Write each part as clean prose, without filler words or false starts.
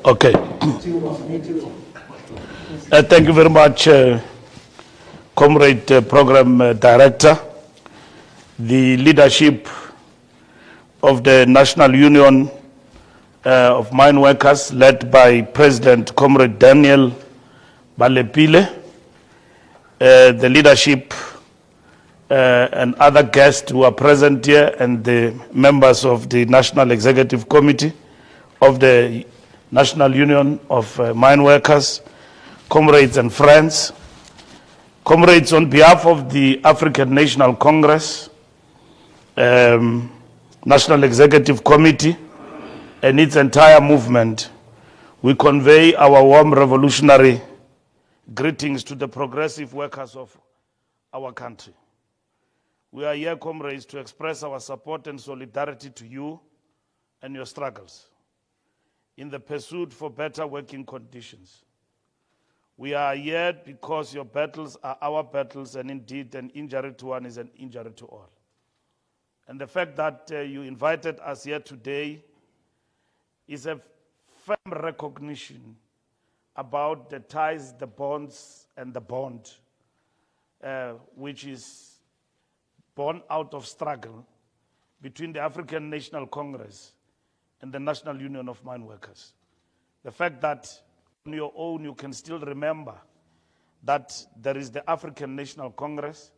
Okay. Thank you very much, Comrade Program Director. The leadership of the National Union of Mine Workers, led by President Comrade Daniel Balepile, the leadership and other guests who are present here, and the members of the National Executive Committee of the National Union of Mine Workers, comrades and friends. Comrades, on behalf of the African National Congress, National Executive Committee, and its entire movement, we convey our warm revolutionary greetings to the progressive workers of our country. We are here, comrades, to express our support and solidarity to you and your struggles in the pursuit for better working conditions. We are here because your battles are our battles, and indeed an injury to one is an injury to all. And the fact that you invited us here today is a firm recognition about the ties, the bonds, and the bond, which is born out of struggle between the African National Congress and the National Union of Mine Workers. The fact that on your own you can still remember that there is the African National Congress,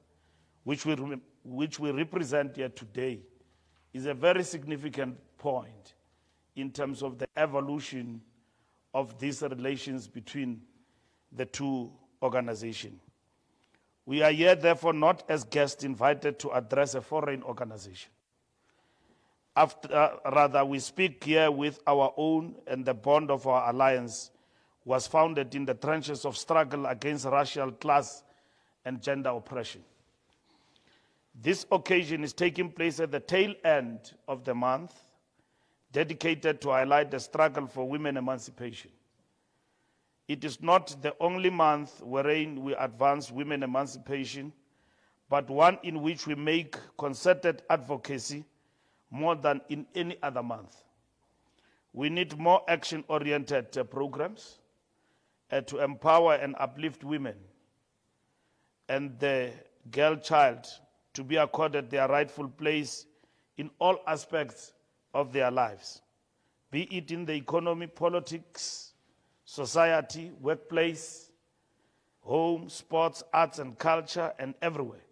which we represent here today, is a very significant point in terms of the evolution of these relations between the two organizations. We are here, therefore, not as guests invited to address a foreign organization. Rather, we speak here with our own, and the bond of our alliance was founded in the trenches of struggle against racial, class, and gender oppression. This occasion is taking place at the tail end of the month, dedicated to highlight the struggle for women emancipation. It is not the only month wherein we advance women emancipation, but one in which we make concerted advocacy more than in any other month. We need more action-oriented programs to empower and uplift women and the girl child to be accorded their rightful place in all aspects of their lives, be it in the economy, politics, society, workplace, home, sports, arts and culture, and everywhere.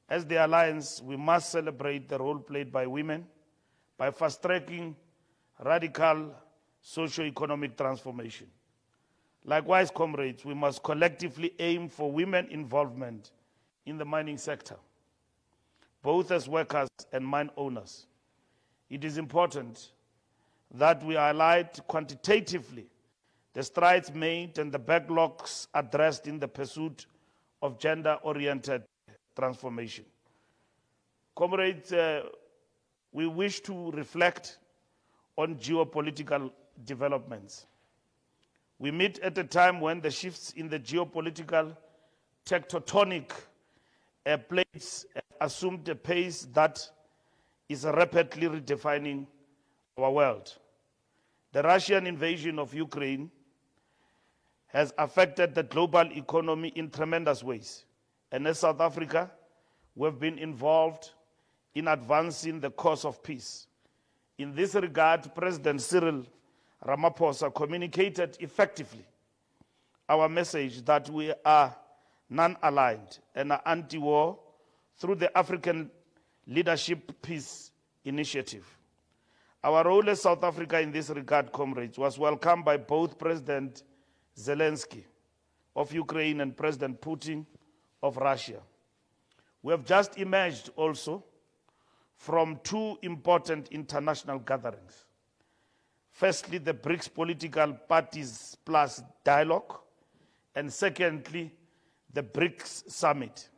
As the Alliance, we must celebrate the role played by women by fast-tracking radical socio-economic transformation. Likewise, comrades, we must collectively aim for women involvement in the mining sector, both as workers and mine owners. It is important that we highlight quantitatively the strides made and the backlogs addressed in the pursuit of gender-oriented transformation. Comrades, we wish to reflect on geopolitical developments. We meet at a time when the shifts in the geopolitical tectonic plates assumed a pace that is rapidly redefining our world. The Russian invasion of Ukraine has affected the global economy in tremendous ways. And as South Africa, we've been involved in advancing the cause of peace. In this regard, President Cyril Ramaphosa communicated effectively our message that we are non-aligned and are anti-war through the African Leadership Peace Initiative. Our role as South Africa in this regard, comrades, was welcomed by both President Zelensky of Ukraine and President Putin of Russia. We have just emerged also from two important international gatherings. Firstly, the BRICS Political Parties Plus Dialogue, and secondly, the BRICS Summit.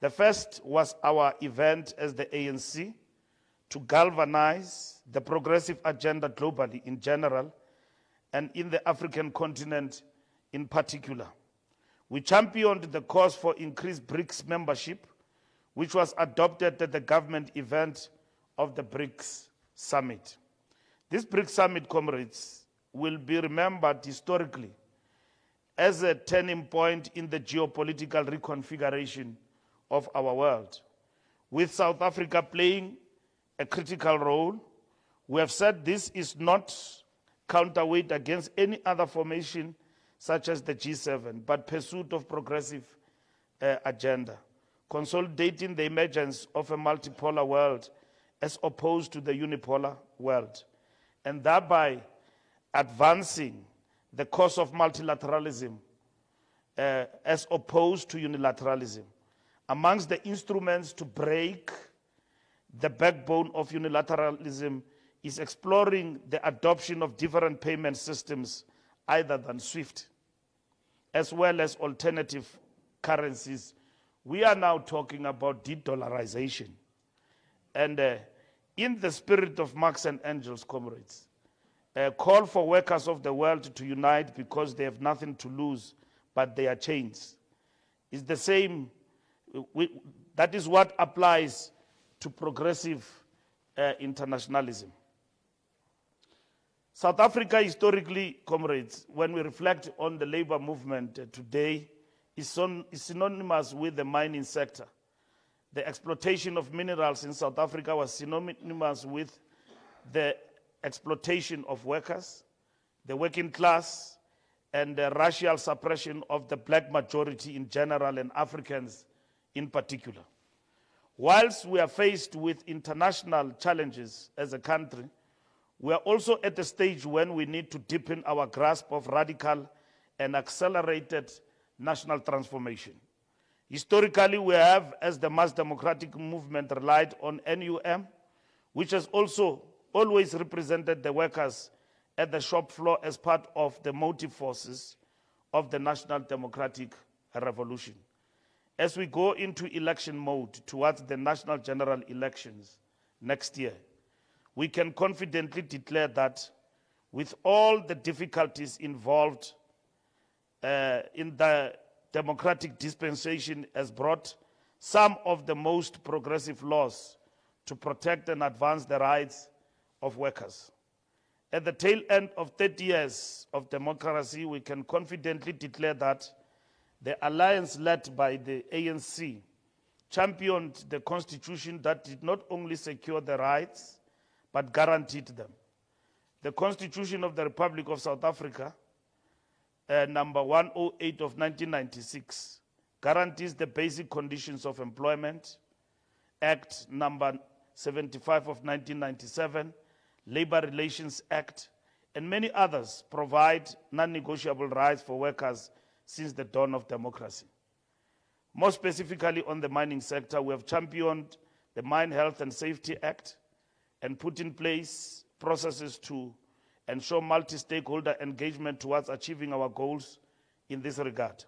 The first was our event as the ANC to galvanize the progressive agenda globally in general and in the African continent in particular. We championed the cause for increased BRICS membership, which was adopted at the government event of the BRICS Summit. This BRICS Summit, comrades, will be remembered historically as a turning point in the geopolitical reconfiguration of our world. With South Africa playing a critical role, we have said this is not counterweight against any other formation such as the G7, but pursuit of progressive agenda, consolidating the emergence of a multipolar world as opposed to the unipolar world, and thereby advancing the cause of multilateralism as opposed to unilateralism. Amongst the instruments to break the backbone of unilateralism is exploring the adoption of different payment systems other than SWIFT, as well as alternative currencies. We are now talking about de-dollarization. And in the spirit of Marx and Engels, comrades, call for workers of the world to unite because they have nothing to lose but their chains. It's the same, that is what applies to progressive internationalism. South Africa historically, comrades, when we reflect on the labor movement today, is synonymous with the mining sector. The exploitation of minerals in South Africa was synonymous with the exploitation of workers, the working class, and the racial suppression of the black majority in general and Africans in particular. Whilst we are faced with international challenges as a country, we are also at a stage when we need to deepen our grasp of radical and accelerated national transformation. Historically, we have, as the mass democratic movement, relied on NUM, which has also always represented the workers at the shop floor as part of the motive forces of the national democratic revolution. As we go into election mode towards the national general elections next year, we can confidently declare that with all the difficulties involved in the democratic dispensation has brought some of the most progressive laws to protect and advance the rights of workers. At the tail end of 30 years of democracy, we can confidently declare that the alliance led by the ANC championed the constitution that did not only secure the rights, but guaranteed them. The Constitution of the Republic of South Africa, number 108 of 1996, guarantees the basic conditions of employment. Act number 75 of 1997, Labor Relations Act, and many others provide non-negotiable rights for workers since the dawn of democracy. More specifically on the mining sector, we have championed the Mine Health and Safety Act and put in place processes to ensure multi-stakeholder engagement towards achieving our goals in this regard.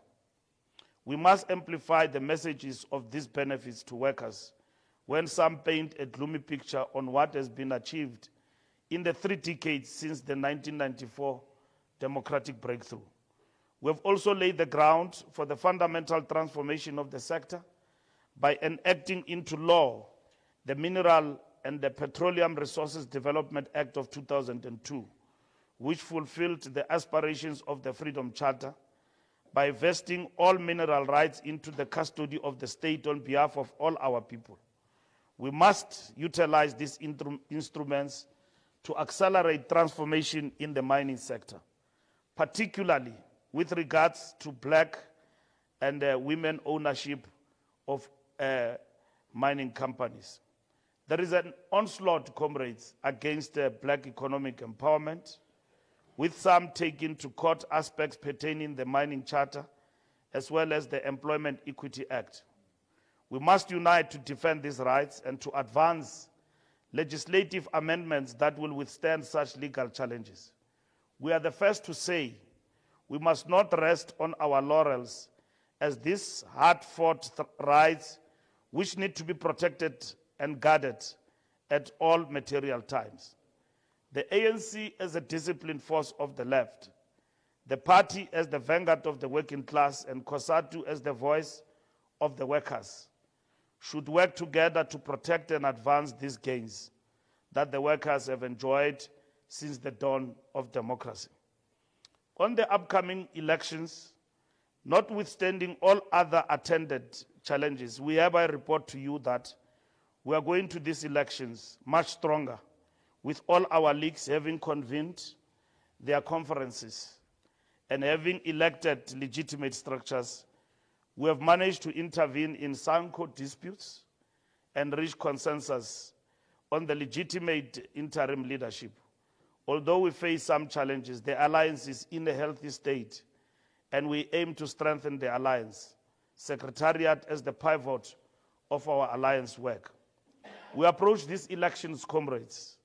We must amplify the messages of these benefits to workers when some paint a gloomy picture on what has been achieved in the 3 decades since the 1994 democratic breakthrough. We have also laid the ground for the fundamental transformation of the sector by enacting into law the Mineral and the Petroleum Resources Development Act of 2002, which fulfilled the aspirations of the Freedom Charter by vesting all mineral rights into the custody of the state on behalf of all our people. We must utilize these instruments to accelerate transformation in the mining sector, particularly with regards to black and women ownership of mining companies. There is an onslaught, comrades, against black economic empowerment, with some taking to court aspects pertaining the Mining Charter, as well as the Employment Equity Act. We must unite to defend these rights and to advance legislative amendments that will withstand such legal challenges. We are the first to say we must not rest on our laurels, as these hard-fought rights, which need to be protected and guarded at all material times. The ANC as a disciplined force of the left, the party as the vanguard of the working class, and COSATU as the voice of the workers, should work together to protect and advance these gains that the workers have enjoyed since the dawn of democracy. On the upcoming elections, notwithstanding all other attended challenges, we hereby report to you that we are going to these elections much stronger, with all our leagues having convened their conferences and having elected legitimate structures. We have managed to intervene in SANCO disputes and reach consensus on the legitimate interim leadership. Although we face some challenges, the alliance is in a healthy state, and we aim to strengthen the alliance secretariat as the pivot of our alliance work. We approach these elections, comrades,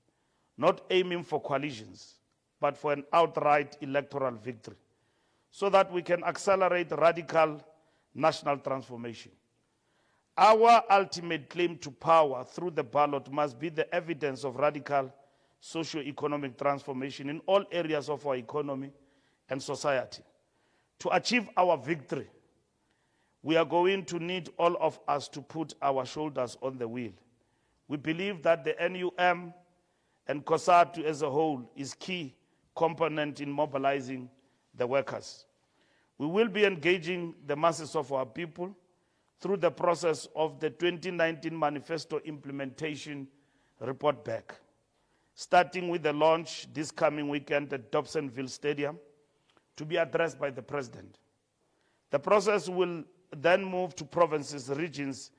not aiming for coalitions, but for an outright electoral victory, so that we can accelerate radical national transformation. Our ultimate claim to power through the ballot must be the evidence of radical socio-economic transformation in all areas of our economy and society. To achieve our victory, we are going to need all of us to put our shoulders on the wheel. We believe that the NUM and COSATU as a whole is key component in mobilizing the workers. We will be engaging the masses of our people through the process of the 2019 Manifesto Implementation Report Back, starting with the launch this coming weekend at Dobsonville Stadium to be addressed by the President. The process will then move to provinces, regions,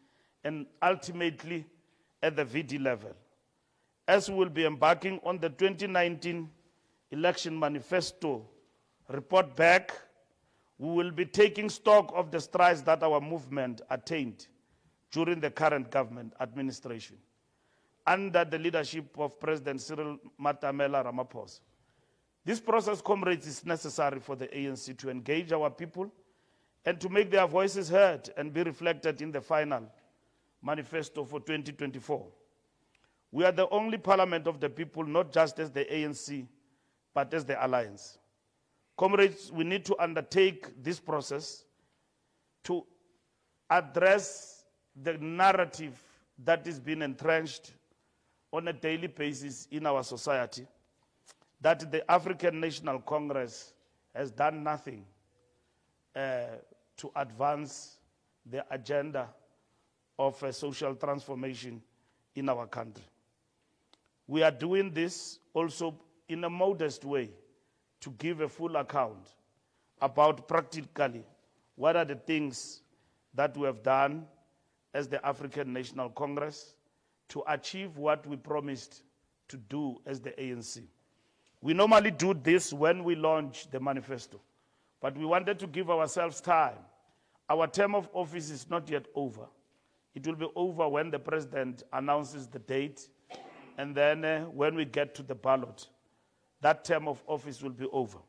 and ultimately at the VD level. As we will be embarking on the 2019 Election Manifesto Report Back, we will be taking stock of the strides that our movement attained during the current government administration, under the leadership of President Cyril Matamela Ramaphosa. This process, comrades, is necessary for the ANC to engage our people and to make their voices heard and be reflected in the final manifesto for 2024. We are the only parliament of the people, not just as the ANC, but as the alliance. Comrades, we need to undertake this process to address the narrative that is being entrenched on a daily basis in our society, that the African National Congress has done nothing to advance the agenda of a social transformation in our country. We are doing this also in a modest way to give a full account about practically what are the things that we have done as the African National Congress to achieve what we promised to do as the ANC. We normally do this when we launch the manifesto, but we wanted to give ourselves time. Our term of office is not yet over. It will be over when the President announces the date, and then when we get to the ballot, that term of office will be over.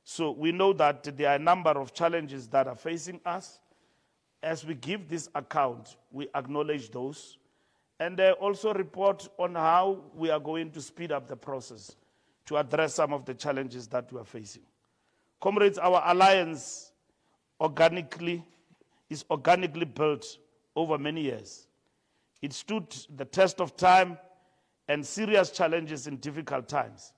So we know that there are a number of challenges that are facing us. As we give this account, we acknowledge those, and also report on how we are going to speed up the process to address some of the challenges that we are facing. Comrades, our alliance is organically built over many years. It stood the test of time and serious challenges in difficult times,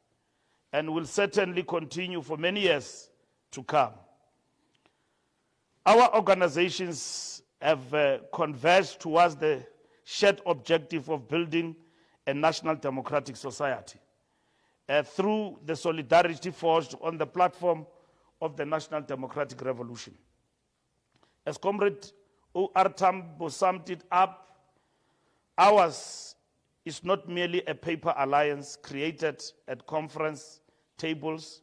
and will certainly continue for many years to come. Our organizations have converged towards the shared objective of building a national democratic society through the solidarity forged on the platform of the National Democratic Revolution. As Comrade O.R. Tambo summed it up, ours is not merely a paper alliance created at conference tables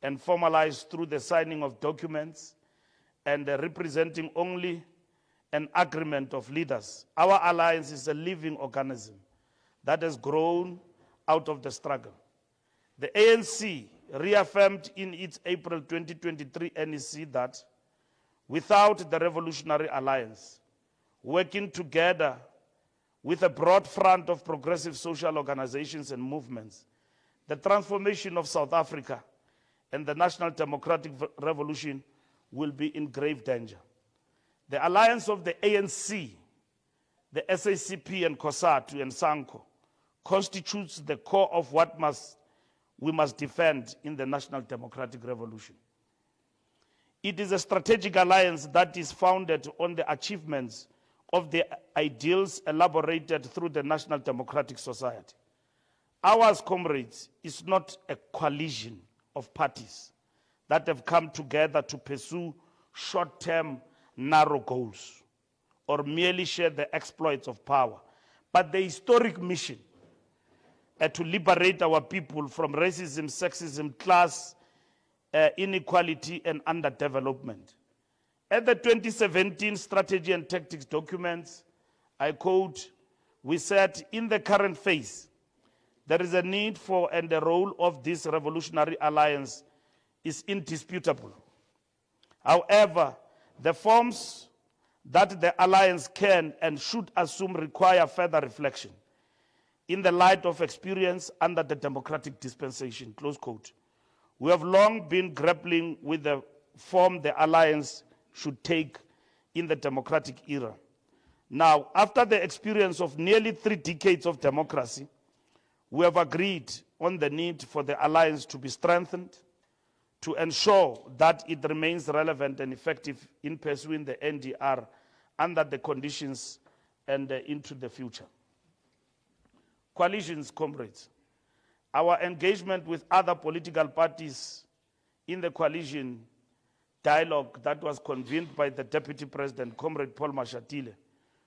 and formalized through the signing of documents and representing only an agreement of leaders. Our alliance is a living organism that has grown out of the struggle. The ANC reaffirmed in its April 2023 NEC that without the Revolutionary Alliance, working together with a broad front of progressive social organizations and movements, the transformation of South Africa and the National Democratic Revolution will be in grave danger. The alliance of the ANC, the SACP and COSATU and SANCO constitutes the core of what we must defend in the National Democratic Revolution. It is a strategic alliance that is founded on the achievements of the ideals elaborated through the National Democratic Society. Ours, comrades, is not a coalition of parties that have come together to pursue short-term, narrow goals or merely share the exploits of power, but the historic mission to liberate our people from racism, sexism, class inequality, and underdevelopment. At the 2017 Strategy and Tactics documents, I quote, we said, in the current phase, there is a need for and the role of this revolutionary alliance is indisputable. However, the forms that the alliance can and should assume require further reflection in the light of experience under the democratic dispensation, close quote. We have long been grappling with the form the alliance should take in the democratic era. Now, after the experience of nearly 3 decades of democracy, we have agreed on the need for the alliance to be strengthened to ensure that it remains relevant and effective in pursuing the NDR under the conditions and into the future. Coalitions, comrades. Our engagement with other political parties in the coalition dialogue that was convened by the Deputy President, Comrade Paul Mashatile,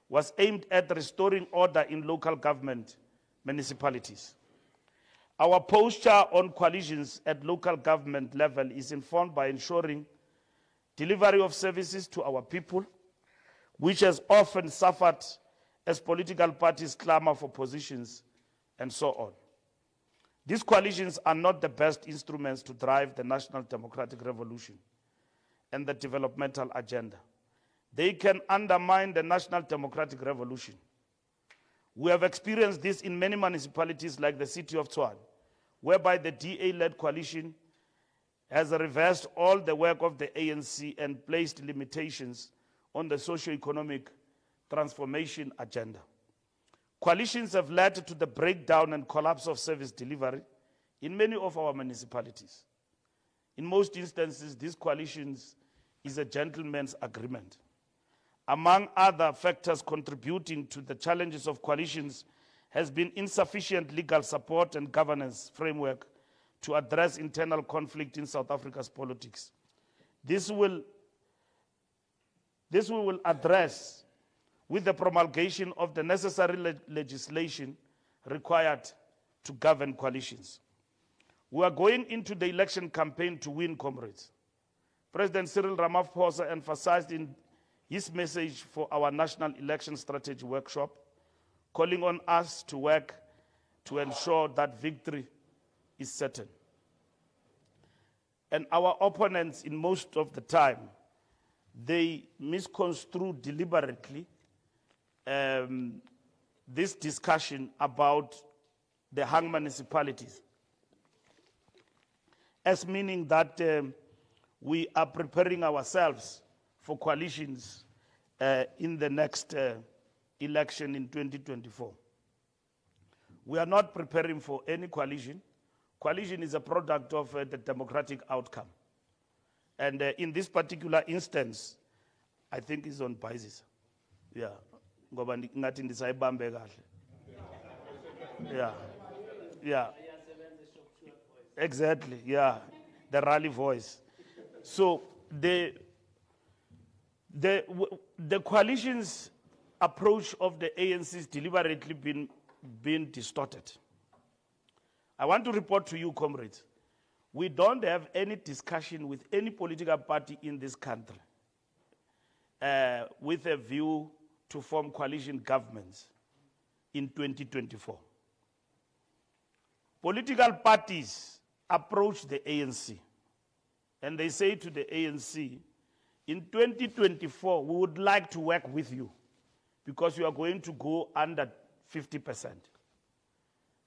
was aimed at restoring order in local government municipalities. Our posture on coalitions at local government level is informed by ensuring delivery of services to our people, which has often suffered as political parties clamor for positions and so on. These coalitions are not the best instruments to drive the national democratic revolution and the developmental agenda. They can undermine the national democratic revolution. We have experienced this in many municipalities like the city of Tshwane, whereby the DA-led coalition has reversed all the work of the ANC and placed limitations on the socio-economic transformation agenda. Coalitions have led to the breakdown and collapse of service delivery in many of our municipalities. In most instances, these coalitions is a gentleman's agreement. Among other factors contributing to the challenges of coalitions has been insufficient legal support and governance framework to address internal conflict in South Africa's politics. This we will address with the promulgation of the necessary legislation required to govern coalitions. We are going into the election campaign to win, comrades. President Cyril Ramaphosa emphasized in his message for our National Election Strategy Workshop, calling on us to work to ensure that victory is certain. And our opponents, in most of the time, they misconstrue deliberately this discussion about the hung municipalities as meaning that we are preparing ourselves for coalitions in the next election in 2024. We are not preparing for any coalition. Coalition is a product of the democratic outcome. And in this particular instance, I think it's on basis. Yeah. Yeah. Yeah. Exactly. Yeah. The rally voice. So the coalition's approach of the ANC is deliberately been distorted. I want to report to you, comrades, we don't have any discussion with any political party in this country with a view to form coalition governments in 2024. Political parties approach the ANC and they say to the ANC, in 2024, we would like to work with you because you are going to go under 50%.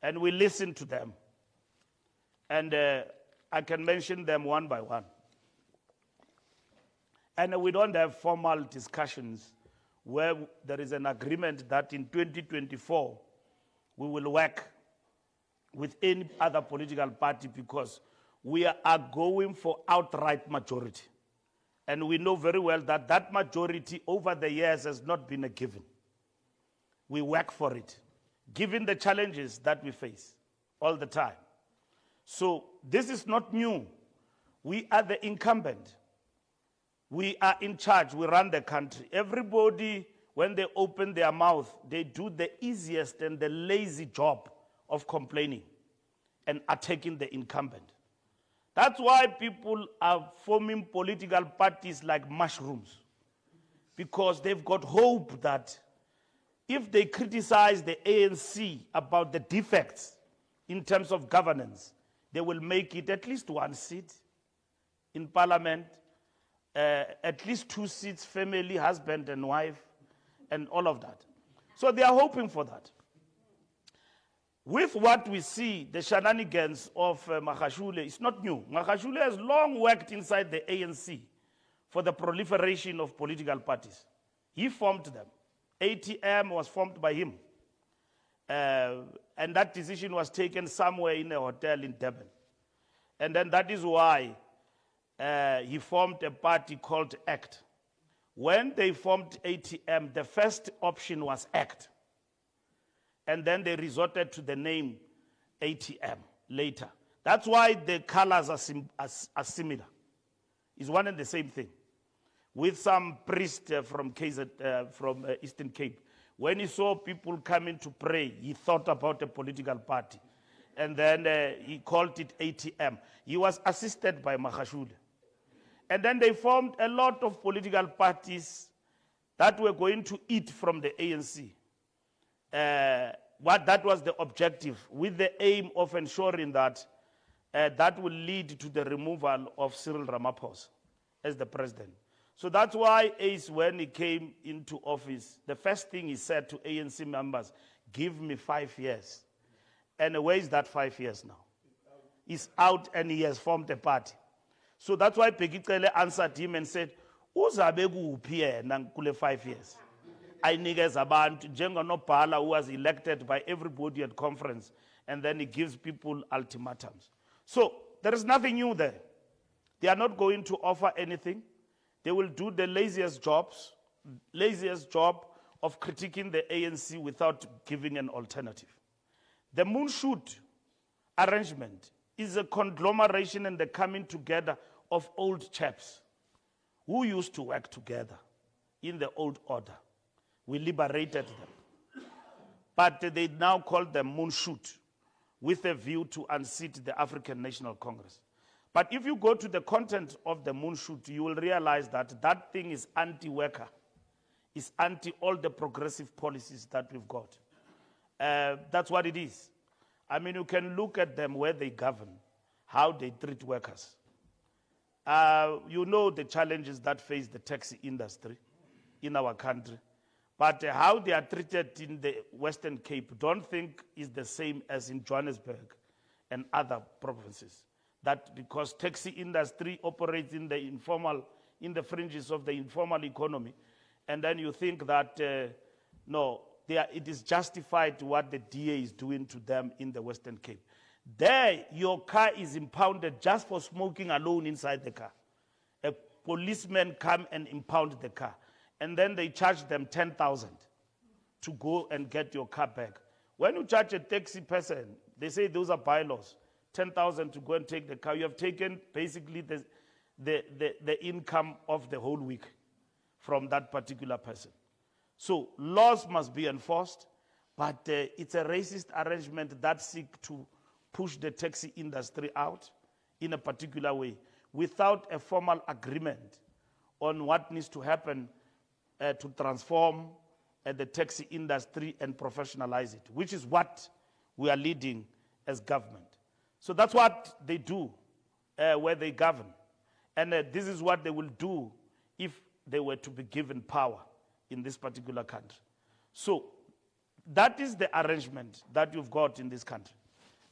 And we listen to them. And I can mention them one by one. And we don't have formal discussions where there is an agreement that in 2024, we will work with any other political party because we are going for outright majority. And we know very well that that majority over the years has not been a given. We work for it, given the challenges that we face all the time. So this is not new. We are the incumbent. We are in charge. We run the country. Everybody, when they open their mouth, they do the easiest and the lazy job of complaining and attacking the incumbent. That's why people are forming political parties like mushrooms, because they've got hope that if they criticize the ANC about the defects in terms of governance, they will make it at least one seat in parliament, at least 2 seats, family, husband and wife, and all of that. So they are hoping for that. With what we see, the shenanigans of Magashule, it's not new. Magashule has long worked inside the ANC for the proliferation of political parties. He formed them. ATM was formed by him. And that decision was taken somewhere in a hotel in Durban. And then that is why he formed a party called ACT. When they formed ATM, the first option was ACT. And then they resorted to the name ATM later. That's why the colors are similar. It's one and the same thing. With some priest from Eastern Cape, when he saw people coming to pray, he thought about a political party. And then he called it ATM. He was assisted by Magashule. And then they formed a lot of political parties that were going to eat from the ANC. That was the objective, with the aim of ensuring that that will lead to the removal of Cyril Ramaphosa as the president. So that's why Ace, when he came into office, the first thing he said to ANC members, give me 5 years. And where is that 5 years now? He's out and he has formed a party. So that's why Fikile answered him and said, uzabe kuphi yena kule 5 years? Ayinikeza abantu njengonobhala who was elected by everybody at conference, and then he gives people ultimatums. So there is nothing new there. They are not going to offer anything. They will do the laziest job of critiquing the ANC without giving an alternative. The Moonshot arrangement is a conglomeration and the coming together of old chaps who used to work together in the old order. We liberated them. But they now call them Moonshot with a view to unseat the African National Congress. But if you go to the content of the Moonshot, you will realize that that thing is anti-worker. It's anti all the progressive policies that we've got. That's what it is. I mean, you can look at them where they govern, how they treat workers. You know the challenges that face the taxi industry in our country. But how they are treated in the Western Cape, don't think is the same as in Johannesburg and other provinces. That because taxi industry operates in the fringes of the informal economy, and then you think that, no, it is justified what the DA is doing to them in the Western Cape. There, your car is impounded just for smoking alone inside the car. A policeman come and impound the car. And then they charge them 10,000 to go and get your car back. When you charge a taxi person, they say those are bylaws, 10,000 to go and take the car. You have taken basically the income of the whole week from that particular person. So laws must be enforced, but it's a racist arrangement that seeks to push the taxi industry out in a particular way without a formal agreement on what needs to happen to transform the taxi industry and professionalize it, which is what we are leading as government. So that's what they do where they govern. And this is what they will do if they were to be given power in this particular country. So that is the arrangement that you've got in this country,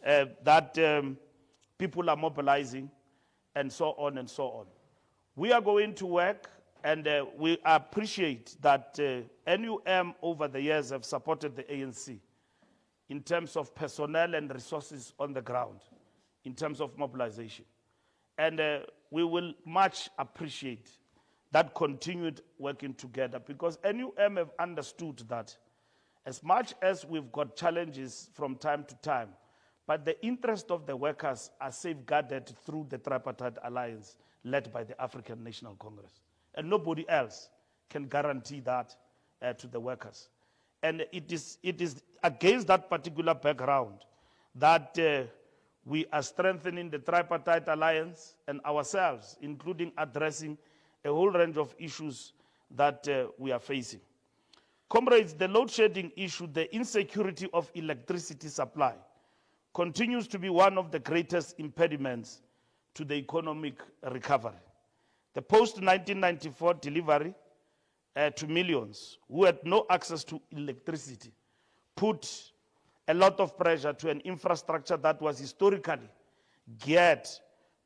that people are mobilizing and so on and so on. We are going to work, and we appreciate that NUM over the years have supported the ANC in terms of personnel and resources on the ground, in terms of mobilization. And we will much appreciate that continued working together, because NUM have understood that as much as we've got challenges from time to time, but the interest of the workers are safeguarded through the tripartite alliance led by the African National Congress. And nobody else can guarantee that to the workers. And it is against that particular background that we are strengthening the tripartite alliance and ourselves, including addressing a whole range of issues that we are facing. Comrades, the load shedding issue, the insecurity of electricity supply, continues to be one of the greatest impediments to the economic recovery. The post-1994 delivery to millions who had no access to electricity put a lot of pressure to an infrastructure that was historically geared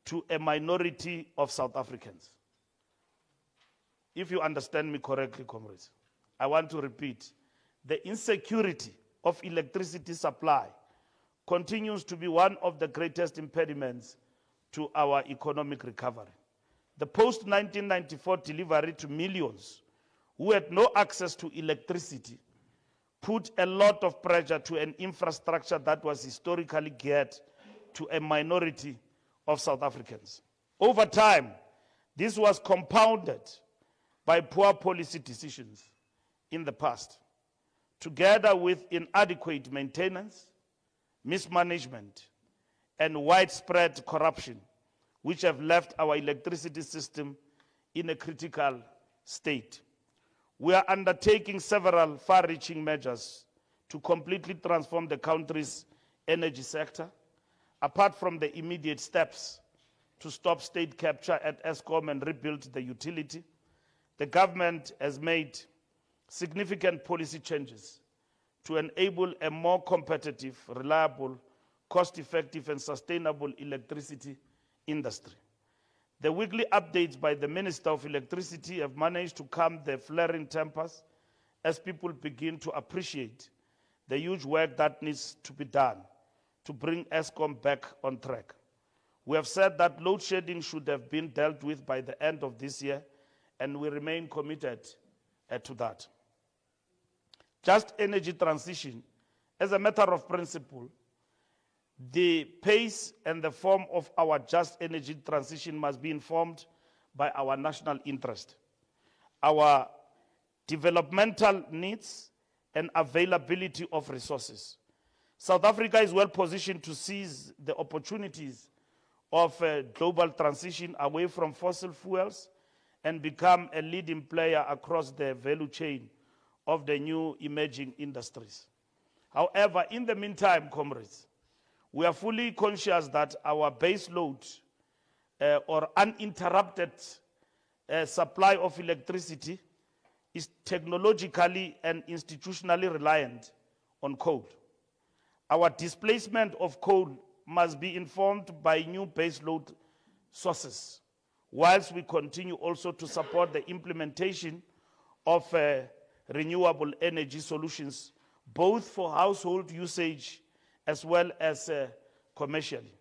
to a minority of South Africans. If you understand me correctly, comrades, I want to repeat, the insecurity of electricity supply continues to be one of the greatest impediments to our economic recovery. The post-1994 delivery to millions who had no access to electricity put a lot of pressure to an infrastructure that was historically geared to a minority of South Africans. Over time, this was compounded by poor policy decisions in the past, together with inadequate maintenance, mismanagement, and widespread corruption, which have left our electricity system in a critical state. We are undertaking several far-reaching measures to completely transform the country's energy sector. Apart from the immediate steps to stop state capture at Eskom and rebuild the utility, the government has made significant policy changes to enable a more competitive, reliable, cost-effective and sustainable electricity industry. The weekly updates by the Minister of Electricity have managed to calm the flaring tempers as people begin to appreciate the huge work that needs to be done to bring Eskom back on track. We have said that load shedding should have been dealt with by the end of this year, and we remain committed to that. Just energy transition, as a matter of principle, the pace and the form of our just energy transition must be informed by our national interest, our developmental needs, and availability of resources. South Africa is well positioned to seize the opportunities of a global transition away from fossil fuels and become a leading player across the value chain of the new emerging industries. However, in the meantime, comrades, we are fully conscious that our base load or uninterrupted supply of electricity is technologically and institutionally reliant on coal. Our displacement of coal must be informed by new base load sources, whilst we continue also to support the implementation of renewable energy solutions, both for household usage as well as commercially.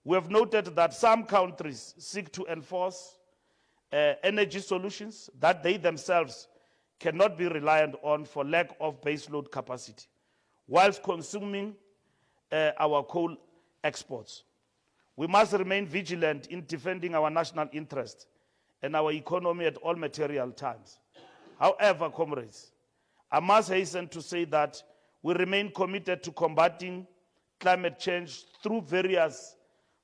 We have noted that some countries seek to enforce energy solutions that they themselves cannot be reliant on for lack of baseload capacity, whilst consuming our coal exports. We must remain vigilant in defending our national interest and our economy at all material times. However, comrades, I must hasten to say that we remain committed to combating climate change through various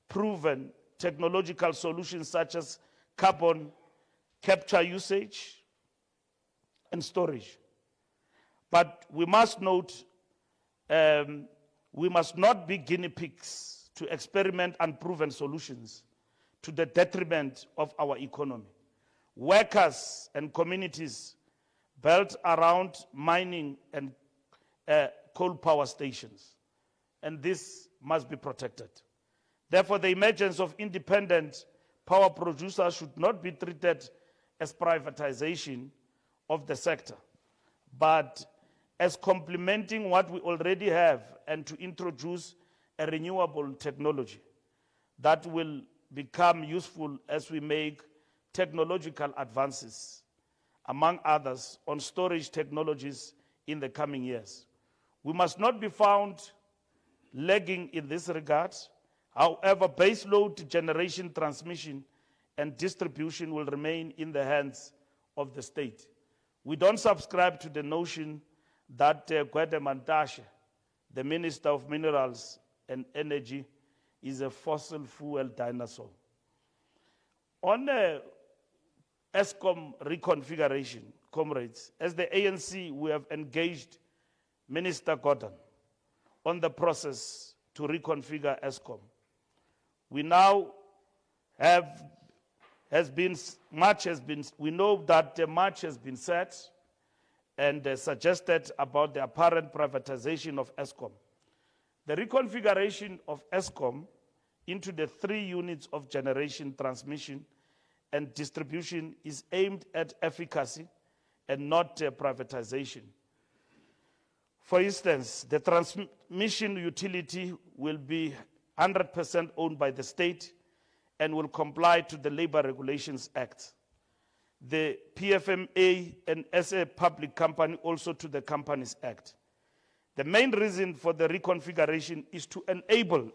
proven technological solutions such as carbon capture usage and storage. But we must note, we must not be guinea pigs to experiment unproven solutions to the detriment of our economy. Workers and communities built around mining and coal power stations, and this must be protected. Therefore, the emergence of independent power producers should not be treated as privatization of the sector, but as complementing what we already have and to introduce a renewable technology that will become useful as we make technological advances, among others, on storage technologies in the coming years. We must not be found lagging in this regard. However, baseload generation, transmission, and distribution will remain in the hands of the state. We don't subscribe to the notion that Gwede Mantashe, the Minister of Minerals and Energy, is a fossil fuel dinosaur. On ESCOM reconfiguration, comrades, as the ANC, we have engaged Minister Gordon on the process to reconfigure ESCOM. We now we know that much has been said and suggested about the apparent privatization of ESCOM. The reconfiguration of ESCOM into the 3 units of generation, transmission, and distribution is aimed at efficacy and not privatization. For instance, the transmission utility will be 100% owned by the state and will comply to the Labor Regulations Act. The PFMA and SA Public Company also to the Companies Act. The main reason for the reconfiguration is to enable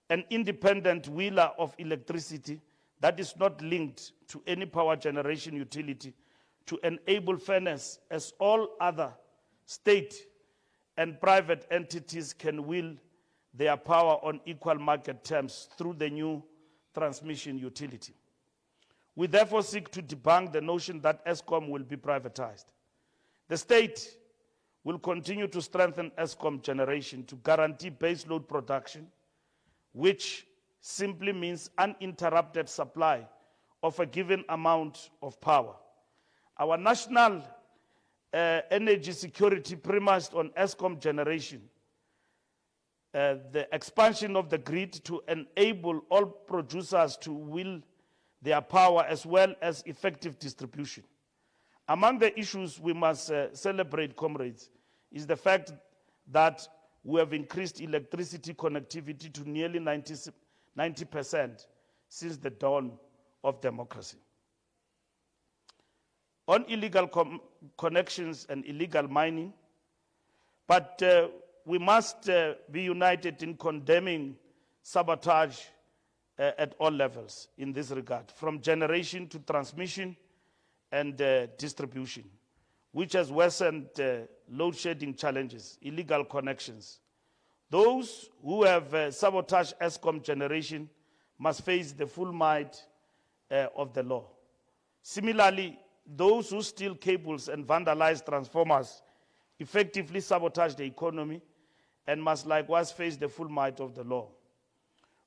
an independent wheeler of electricity that is not linked to any power generation utility, to enable fairness as all other state and private entities can wheel their power on equal market terms through the new transmission utility. We therefore seek to debunk the notion that ESCOM will be privatized. The state will continue to strengthen ESCOM generation to guarantee baseload production, which simply means uninterrupted supply of a given amount of power. Our national energy security premised on ESCOM generation, the expansion of the grid to enable all producers to wield their power as well as effective distribution. Among the issues we must celebrate, comrades, is the fact that we have increased electricity connectivity to nearly 90% since the dawn of democracy. On illegal connections and illegal mining, but we must be united in condemning sabotage at all levels in this regard, from generation to transmission and distribution, which has worsened load shedding challenges, illegal connections. Those who have sabotaged ESCOM generation must face the full might of the law. Similarly, those who steal cables and vandalize transformers effectively sabotage the economy and must likewise face the full might of the law.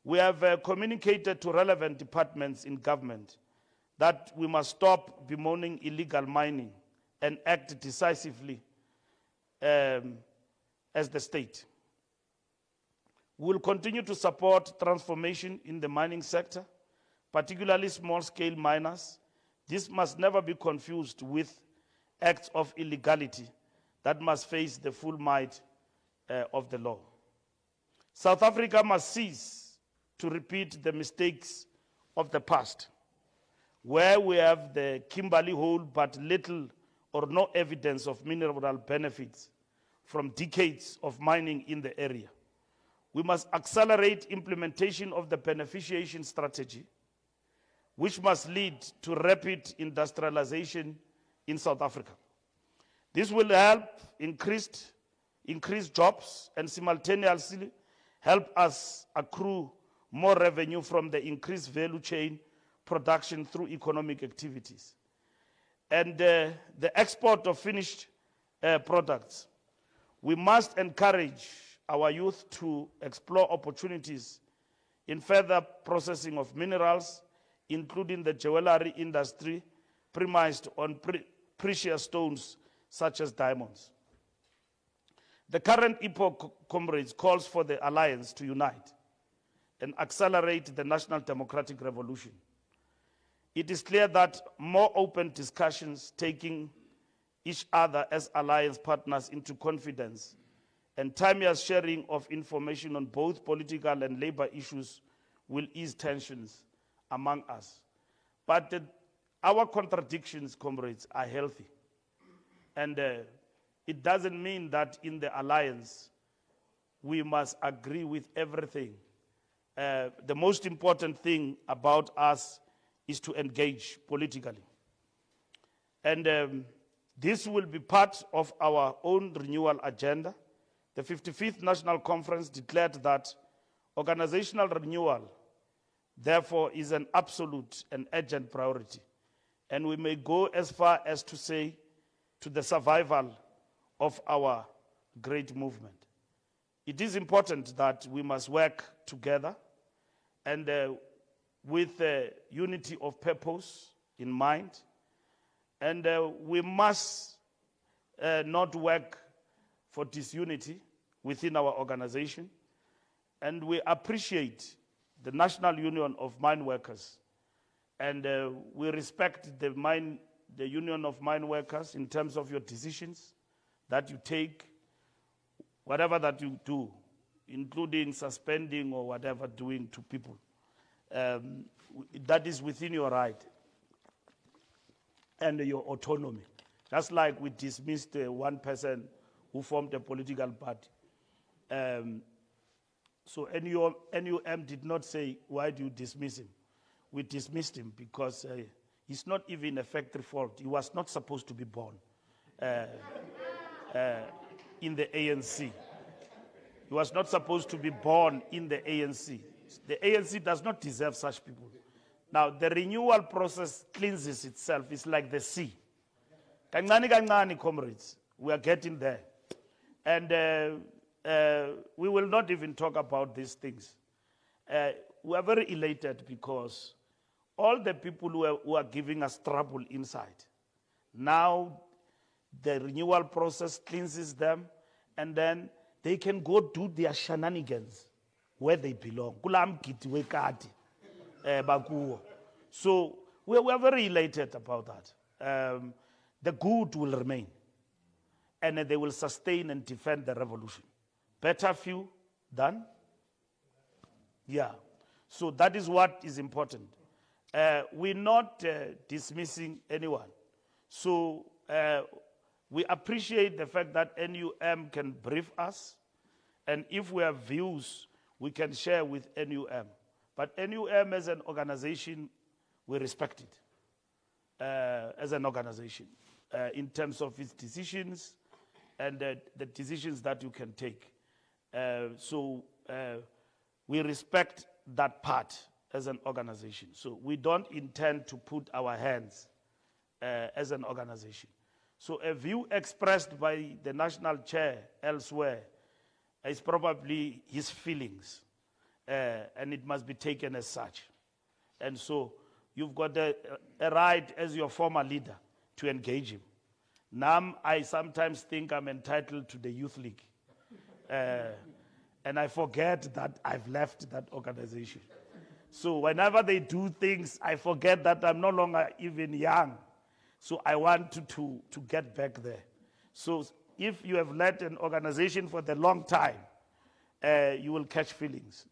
We have communicated to relevant departments in government that we must stop bemoaning illegal mining and act decisively as the state. We will continue to support transformation in the mining sector, particularly small-scale miners. This must never be confused with acts of illegality that must face the full might of the law. South Africa must cease to repeat the mistakes of the past, where we have the Kimberley Hole but little or no evidence of mineral benefits from decades of mining in the area. We must accelerate implementation of the beneficiation strategy, which must lead to rapid industrialization in South Africa. This will help increase jobs and simultaneously help us accrue more revenue from the increased value chain production through economic activities. And the export of finished products. We must encourage our youth to explore opportunities in further processing of minerals, including the jewelry industry premised on precious stones such as diamonds. The current epoch, comrades, calls for the alliance to unite and accelerate the national democratic revolution. It is clear that more open discussions taking each other as alliance partners into confidence, and timeous sharing of information on both political and labor issues will ease tensions among us. But our contradictions, comrades, are healthy. And it doesn't mean that in the alliance we must agree with everything. The most important thing about us is to engage politically. And this will be part of our own renewal agenda. The 55th National Conference declared that organizational renewal, therefore, is an absolute and urgent priority. And we may go as far as to say to the survival of our great movement. It is important that we must work together and with unity of purpose in mind. And we must not work for disunity within our organization. And we appreciate the National Union of Mine Workers. And we respect the Union of Mine Workers in terms of your decisions that you take, whatever that you do, including suspending or whatever doing to people. That is within your right and your autonomy. That's like we dismissed one person who formed a political party. So NUM did not say, why do you dismiss him? We dismissed him because he's not even a factory fault. He was not supposed to be born in the ANC. He was not supposed to be born in the ANC. The ANC does not deserve such people. Now, the renewal process cleanses itself. It's like the sea. Kancane kancane, comrades, we are getting there. And we will not even talk about these things. We are very elated because all the people who are giving us trouble inside, now the renewal process cleanses them, and then they can go do their shenanigans where they belong. So we are very elated about that. The good will remain, and they will sustain and defend the revolution. Better few than? Yeah. So that is what is important. We're not dismissing anyone. So we appreciate the fact that NUM can brief us, and if we have views, we can share with NUM. But NUM as an organization, we respect it as an organization in terms of its decisions and the decisions that you can take. So we respect that part as an organization. So we don't intend to put our hands as an organization. So a view expressed by the national chair elsewhere is probably his feelings, and it must be taken as such. And so you've got a right as your former leader to engage him. Now I sometimes think I'm entitled to the Youth League. And I forget that I've left that organization. So whenever they do things, I forget that I'm no longer even young. So I want to get back there. So if you have led an organization for the long time, you will catch feelings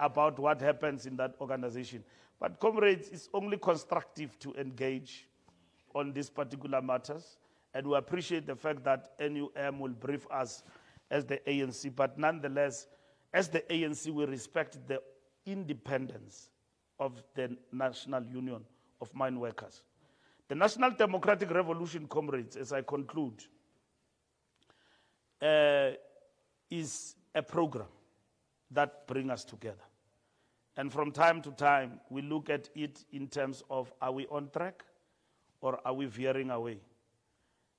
about what happens in that organization. But comrades, it's only constructive to engage on these particular matters. And we appreciate the fact that NUM will brief us as the ANC. But nonetheless, as the ANC, we respect the independence of the National Union of Mine Workers. The National Democratic Revolution, comrades, as I conclude, is a program that brings us together. And from time to time, we look at it in terms of, are we on track or are we veering away?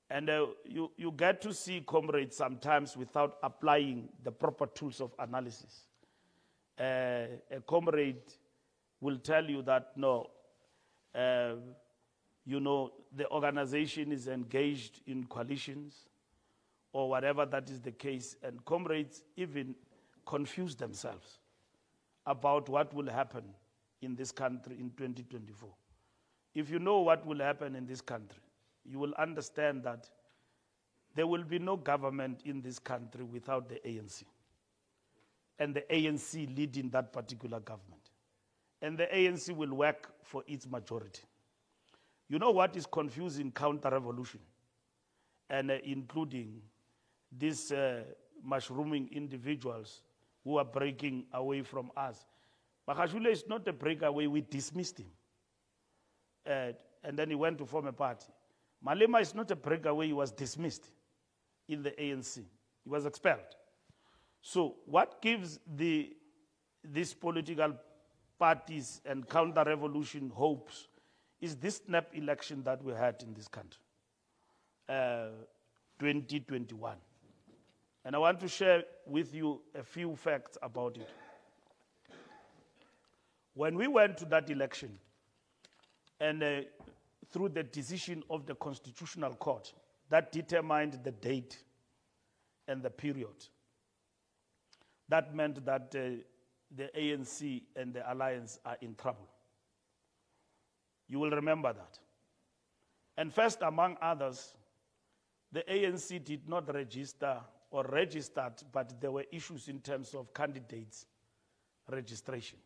And you get to see comrades sometimes without applying the proper tools of analysis. A comrade will tell you that, no, you know, the organization is engaged in coalitions or whatever that is the case. And comrades even confuse themselves about what will happen in this country in 2024. If you know what will happen in this country, you will understand that there will be no government in this country without the ANC. And the ANC leading that particular government. And the ANC will work for its majority. You know what is confusing counter-revolution? And including these mushrooming individuals who are breaking away from us. Magashule is not a breakaway, we dismissed him. And then he went to form a party. Malema is not a breakaway, he was dismissed in the ANC. He was expelled. So what gives these political parties and counter-revolution hopes is this snap election that we had in this country, 2021. And I want to share with you a few facts about it. When we went to that election, and through the decision of the Constitutional Court that determined the date and the period, that meant that the ANC and the alliance are in trouble. You will remember that. And first, among others, the ANC did not register or registered, but there were issues in terms of candidates' registration.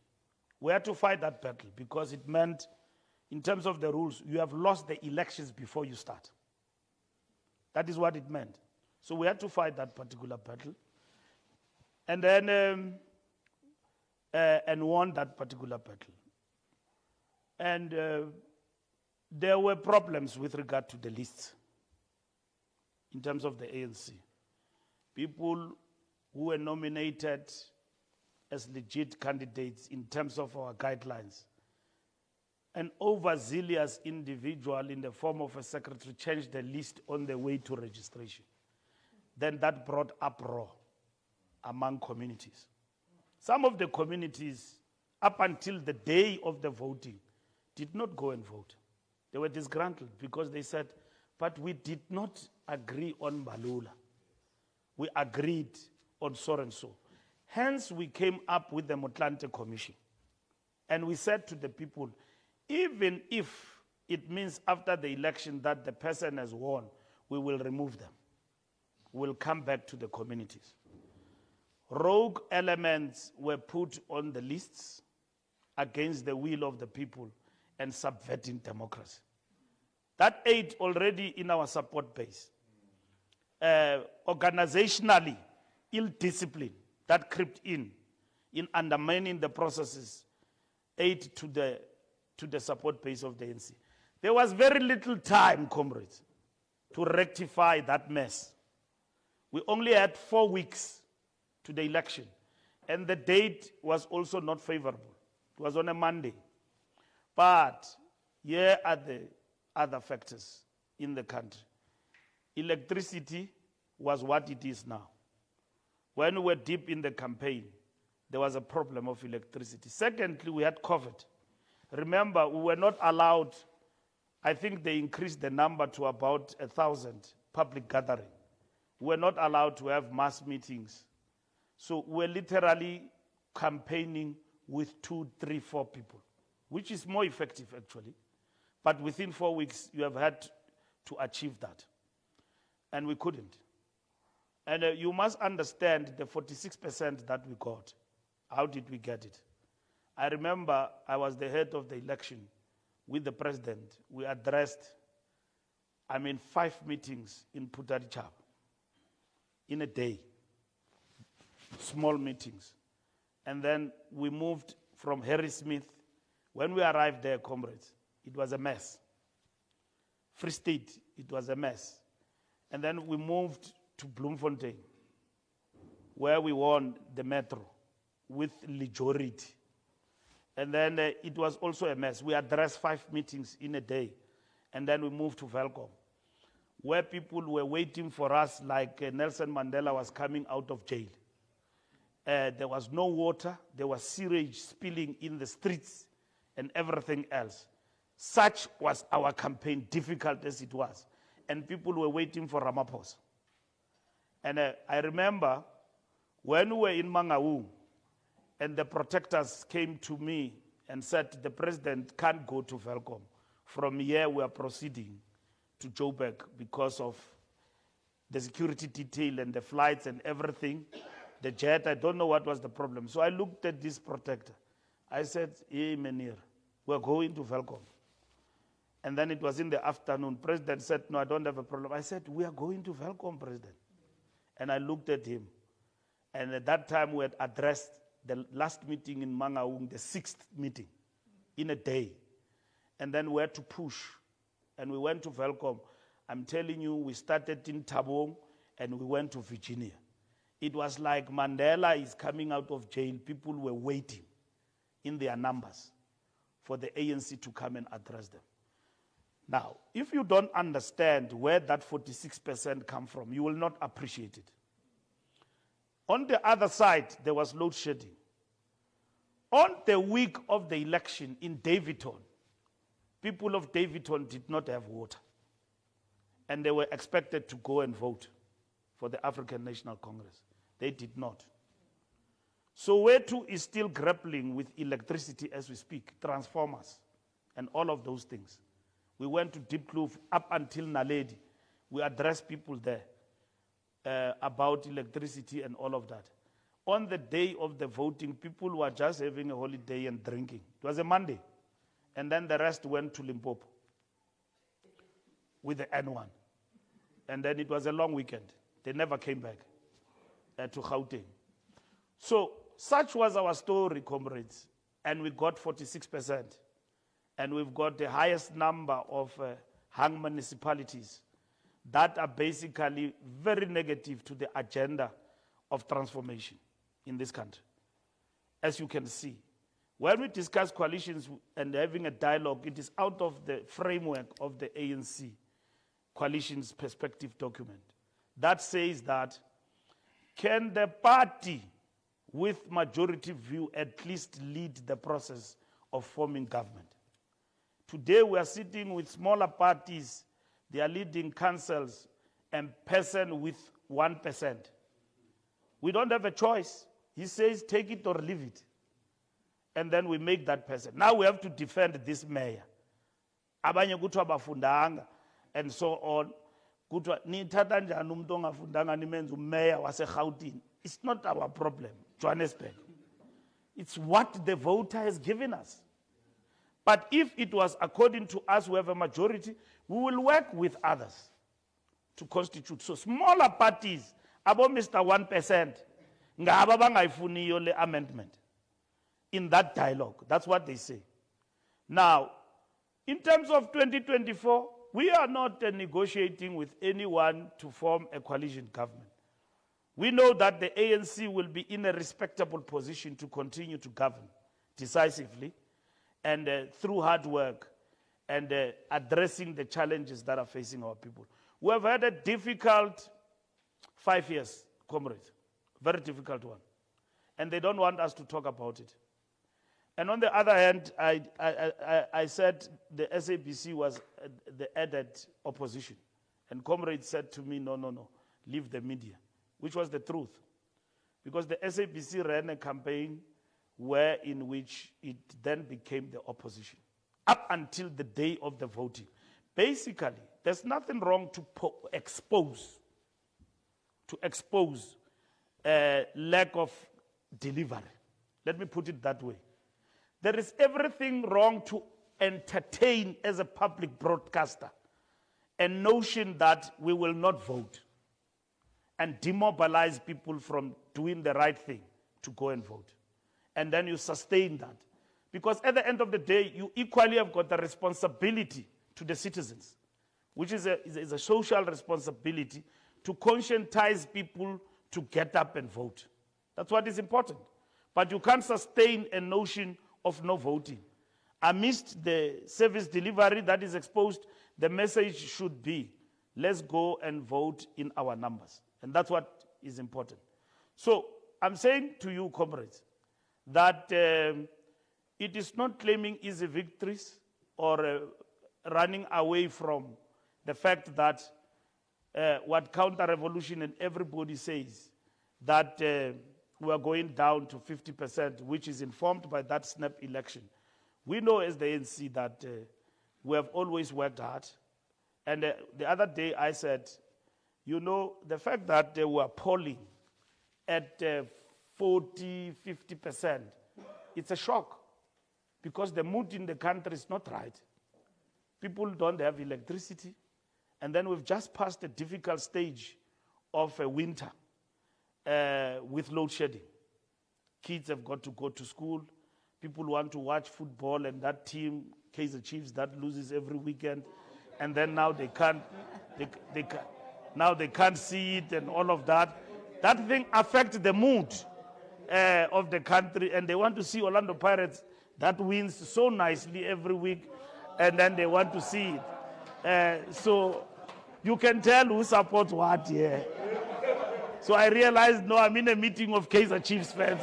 We had to fight that battle because it meant, in terms of the rules, you have lost the elections before you start. That is what it meant. So we had to fight that particular battle. And then, and won that particular battle. And there were problems with regard to the lists in terms of the ANC. People who were nominated as legit candidates in terms of our guidelines. An overzealous individual in the form of a secretary changed the list on the way to registration. Then that brought uproar among communities. Some of the communities, up until the day of the voting, did not go and vote. They were disgruntled because they said, but we did not agree on Mbalula. We agreed on so and so. Hence, we came up with the Motlanthe Commission. And we said to the people, even if it means after the election that the person has won, we will remove them. We'll come back to the communities. Rogue elements were put on the lists against the will of the people and subverting democracy. That ate already in our support base. Organizationally, ill discipline that crept in undermining the processes, aid to the support base of the ANC. There was very little time, comrades, to rectify that mess. We only had 4 weeks to the election, and the date was also not favorable. It was on a Monday. But here are the other factors in the country. Electricity was what it is now. When we were deep in the campaign, there was a problem of electricity. Secondly, we had COVID. Remember, we were not allowed, I think they increased the number to about 1,000 public gathering. We were not allowed to have mass meetings. So we're literally campaigning with 2, 3, 4 people, which is more effective actually. But within 4 weeks, you have had to achieve that. And we couldn't. And you must understand the 46% that we got. How did we get it? I remember I was the head of the election with the president. We addressed, 5 meetings in Putarchab in a day. Small meetings. And then we moved from Harry Smith. When we arrived there, comrades, it was a mess. Free State, it was a mess. And then we moved to Bloemfontein, where we won the metro with majority. And then it was also a mess. We addressed 5 meetings in a day. And then we moved to Velkom, where people were waiting for us like Nelson Mandela was coming out of jail. There was no water. There was sewage spilling in the streets and everything else. Such was our campaign, difficult as it was. And people were waiting for Ramaphosa. And I remember when we were in Mangaung, and the protectors came to me and said, the president can't go to Velkom. From here, we are proceeding to Joburg because of the security detail and the flights and everything. The jet, I don't know what was the problem. So I looked at this protector. I said, hey, Menir, we're going to Velkom. And then it was in the afternoon. President said, no, I don't have a problem. I said, we are going to Velkom, President. And I looked at him. And at that time, we had addressed the last meeting in Mangaung, the 6th meeting, in a day. And then we had to push. And we went to Velkom. I'm telling you, we started in Tabong, and we went to Virginia. It was like Mandela is coming out of jail. People were waiting in their numbers for the ANC to come and address them. Now, if you don't understand where that 46% come from, you will not appreciate it. On the other side, there was load shedding. On the week of the election in Davidton, people of Davidton did not have water. And they were expected to go and vote for the African National Congress. They did not. Soweto is still grappling with electricity as we speak, transformers, and all of those things. We went to Deep Kloof up until Naledi. We addressed people there about electricity and all of that. On the day of the voting, people were just having a holiday and drinking. It was a Monday. And then the rest went to Limpopo with the N1. And then it was a long weekend. They never came back to Gauteng. So such was our story, comrades. And we got 46%. And we've got the highest number of hung municipalities that are basically very negative to the agenda of transformation in this country. As you can see, when we discuss coalitions and having a dialogue, it is out of the framework of the ANC coalition's perspective document. That says that, can the party with majority view at least lead the process of forming government? Today we are sitting with smaller parties, they are leading councils, and person with 1%. We don't have a choice. He says, take it or leave it. And then we make that person. Now we have to defend this mayor. Abanye kuthiwa bafundanga and so on. Kuthiwa nithatha njani umuntu ongafundanga nimenza umayor waseGauteng. It's not our problem, Johannesburg. It's what the voter has given us. But if it was according to us who have a majority, we will work with others to constitute. So smaller parties, about Mr. 1%, ngaba bangayifuniyo le amendment. In that dialogue, that's what they say. Now, in terms of 2024, we are not negotiating with anyone to form a coalition government. We know that the ANC will be in a respectable position to continue to govern decisively and through hard work and addressing the challenges that are facing our people. We have had a difficult 5 years, comrades, very difficult one. And they don't want us to talk about it. And on the other hand, I said the SABC was the added opposition. And comrades said to me, no, leave the media, which was the truth. Because the SABC ran a campaign in which it then became the opposition, up until the day of the voting. Basically, there's nothing wrong to expose lack of delivery. Let me put it that way. There is everything wrong to entertain as a public broadcaster a notion that we will not vote and demobilize people from doing the right thing to go and vote. And then you sustain that. Because at the end of the day, you equally have got the responsibility to the citizens, which is a social responsibility to conscientize people to get up and vote. That's what is important. But you can't sustain a notion of no voting. Amidst the service delivery that is exposed, the message should be, let's go and vote in our numbers. And that's what is important. So I'm saying to you, comrades, that it is not claiming easy victories or running away from the fact that what counter-revolution and everybody says, that we are going down to 50%, which is informed by that snap election. We know as the ANC that we have always worked hard And the other day I said, you know, the fact that they were polling at 40, 50%, it's a shock because the mood in the country is not right. People don't have electricity. And then we've just passed a difficult stage of a winter with load shedding. Kids have got to go to school. People want to watch football, and that team, Kaizer Chiefs, that loses every weekend. And then now they can't, now they can't see it and all of that. That thing affects the mood of the country, and they want to see Orlando Pirates that wins so nicely every week, and then they want to see it. So you can tell who supports what here. So I realized, no, I'm in a meeting of Kaizer Chiefs fans.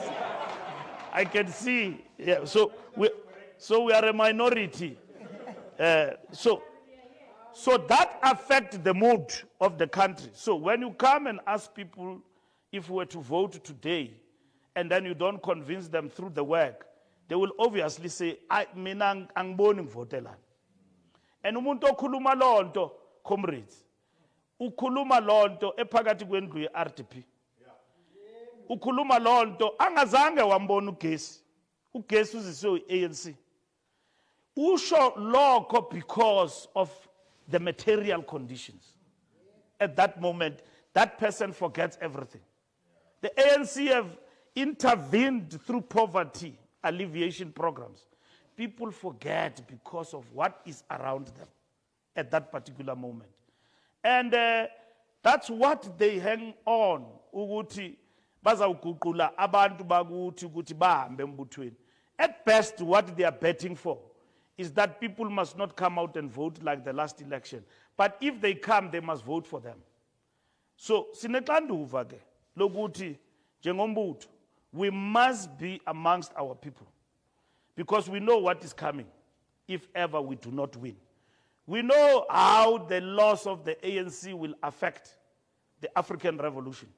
I can see. Yeah, so we are a minority. So that affects the mood of the country. So when you come and ask people if we were to vote today, and then you don't convince them through the work, they will obviously say, mina angiboni ngivotelani. And umuntu okhuluma lonto, comrades, ukhuluma lonto ephakathi kwendlu ye-RDP. Ukhuluma lonto angazange wambona ugesi. Ugesi uzisiwe ANC. Usho lokho because of the material conditions. At that moment, that person forgets everything. The ANC have intervened through poverty alleviation programs. People forget because of what is around them at that particular moment. And that's what they hang on. Ukuthi bazawuguqula abantu bakuthi ukuthi bahambe embuthweni. At best, what they are betting for is that people must not come out and vote like the last election. But if they come, they must vote for them. So, sinexanduva ke lokuthi njengombutho, we must be amongst our people because we know what is coming if ever we do not win. We know how the loss of the ANC will affect the African revolution.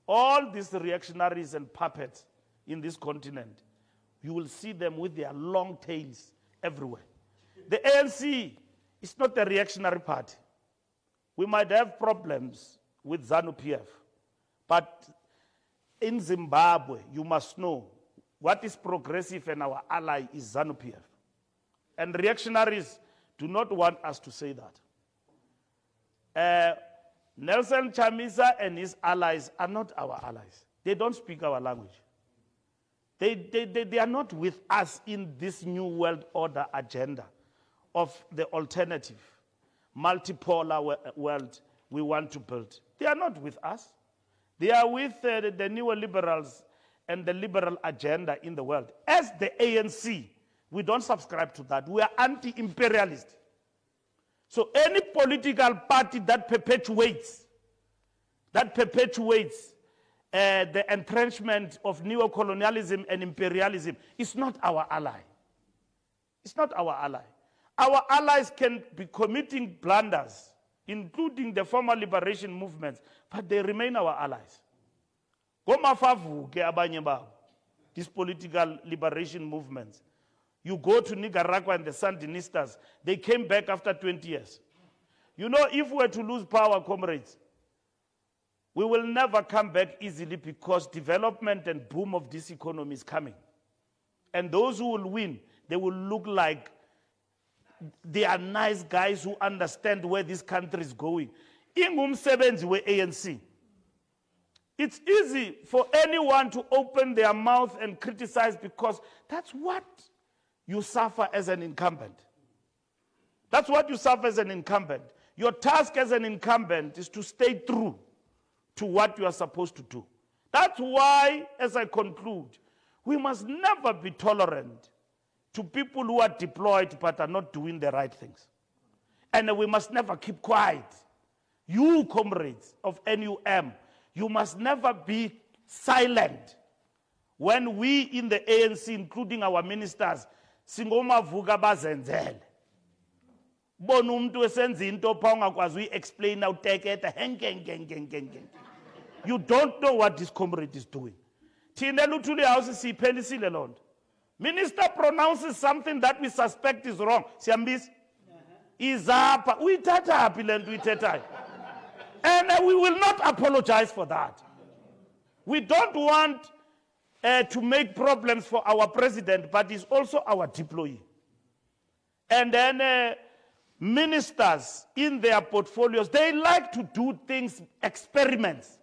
All these reactionaries and puppets in this continent, you will see them with their long tails everywhere. The ANC is not a reactionary party. We might have problems with Zanu PF, but in Zimbabwe, you must know what is progressive and our ally is Zanu PF. And reactionaries do not want us to say that. Nelson Chamisa and his allies are not our allies. They don't speak our language. They are not with us in this new world order agenda of the alternative, multipolar world we want to build. They are not with us. They are with the neoliberals and the liberal agenda in the world. As the ANC, we don't subscribe to that. We are anti-imperialist. So any political party that perpetuates the entrenchment of neocolonialism and imperialism is not our ally. It's not our ally. Our allies can be committing blunders, including the former liberation movements, but they remain our allies. These political liberation movements. You go to Nicaragua and the Sandinistas, they came back after 20 years. You know, if we were to lose power, comrades, we will never come back easily because development and boom of this economy is coming. And those who will win, they will look like they are nice guys who understand where this country is going. Ingumsebenzi we ANC. It's easy for anyone to open their mouth and criticize because that's what you suffer as an incumbent. That's what you suffer as an incumbent. Your task as an incumbent is to stay true to what you are supposed to do. That's why, as I conclude, we must never be tolerant to people who are deployed but are not doing the right things. And we must never keep quiet. You, comrades of NUM, you must never be silent when we in the ANC, including our ministers, singomavuka bazenzele. Bona umuntu esenza into pha ungakwazi uyi-explain awuteketa hengengengengengeng. You don't know what this comrade is doing. Thina Luthuli House siyiphelisile lonto. Minister pronounces something that we suspect is wrong. Siyambisa. izapha uyithatha phi le nto uyithethayo. And we will not apologize for that. We don't want to make problems for our president, but he's also our deployee. And then ministers in their portfolios, they like to do things, experiments.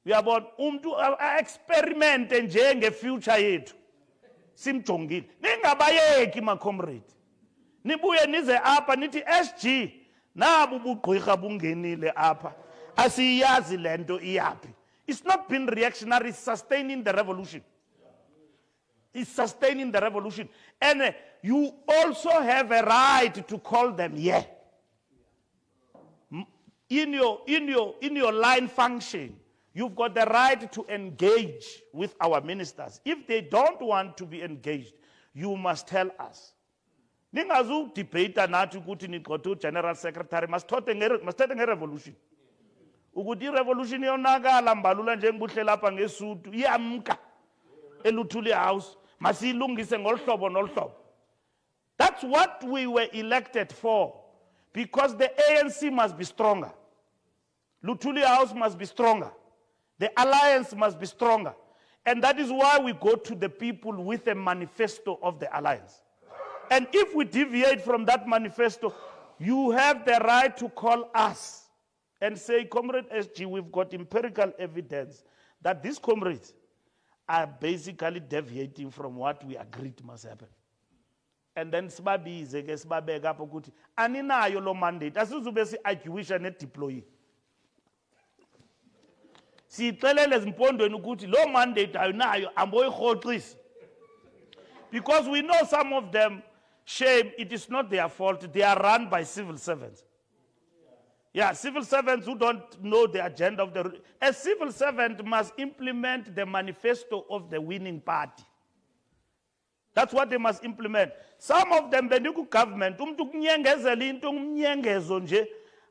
We are about experiment nje future yethu. Simjongile. Ningabayeki ma comrade. Nibuye nize apha nithi SG nabu bugqirha bungenile apha. Asiyazi lento iyaphi. It's not been reactionary, it's sustaining the revolution. It's sustaining the revolution. And you also have a right to call them here. In your line function, you've got the right to engage with our ministers. If they don't want to be engaged, you must tell us. Ningazu debate nathi ukuthi niqotho general secretary must start a revolution. Ukuthi revolution yonakala Mbalula njengobuhle lapha ngeSuthu iyamka eLuthuli House masilungise ngolhlobo nolhlobo. That's what we were elected for, because the ANC must be stronger. Luthuli House must be stronger. The alliance must be stronger. And that is why we go to the people with a manifesto of the alliance. And if we deviate from that manifesto, you have the right to call us and say, Comrade SG, we've got empirical evidence that these comrades are basically deviating from what we agreed must happen. And then sibabize ke sibabeka apho ukuthi aninayo lo mandate asizube si-arguisha ne-deployee. Siyixelele ezimpondweni ukuthi lo mandate ayinayo amboyirhoxisa. Because we know some of them, shame, it is not their fault. They are run by civil servants. Yeah, civil servants who don't know the agenda of the... A civil servant must implement the manifesto of the winning party. That's what they must implement. Some of them, the government, kunyengezela into umnyengezo nje,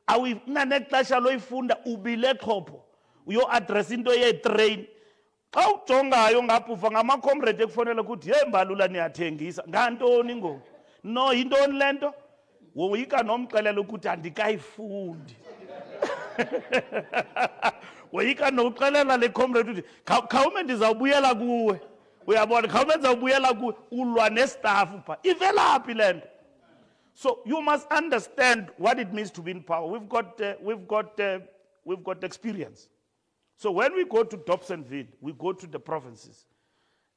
awinanexesha loyifunda ubile qhopho. Uyo address into ye train. Xa ujongayo ngaphuva ngama-comrade ekufonela ukuthi hey Mbalula niyathengisa. Ngantoni ngoku? No, yintoni le nto? Woyika nomxelela ukuthi andikayifundi. Woyika noxelela le comrade ukuthi khawume ndizawubuyela kuwe. Uyabona khawume ndizawubuyela kuwe ulwa nestaff pha. Ivelaphi le nto? So you must understand what it means to be in power. We've got experience. So when we go to Dobsonville, we go to the provinces,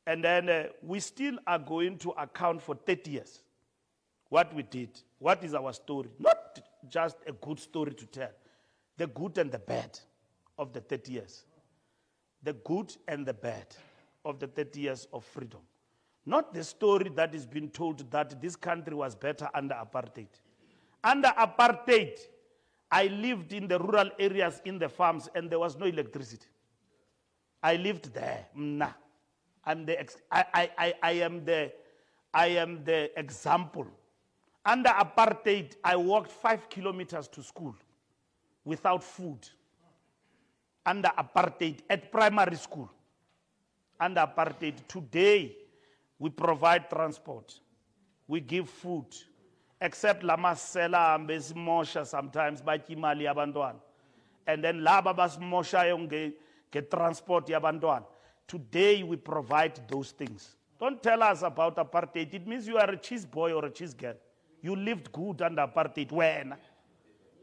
and then we still are going to account for 30 years. What we did, what is our story? Not just a good story to tell, the good and the bad of the 30 years. The good and the bad of the 30 years of freedom. Not the story that is being told that this country was better under apartheid. Under apartheid, I lived in the rural areas, in the farms, and there was no electricity. I lived there. Nah. I am the example. Under apartheid, I walked 5 kilometers to school without food. Under apartheid, at primary school. Under apartheid, today, we provide transport. We give food. Except lama sela ambesimosha sometimes by kimali yabantwana. And then laba basimosha yonge get transport yabantwana. Today we provide those things. Don't tell us about apartheid. It means you are a cheese boy or a cheese girl. You lived good under apartheid. When?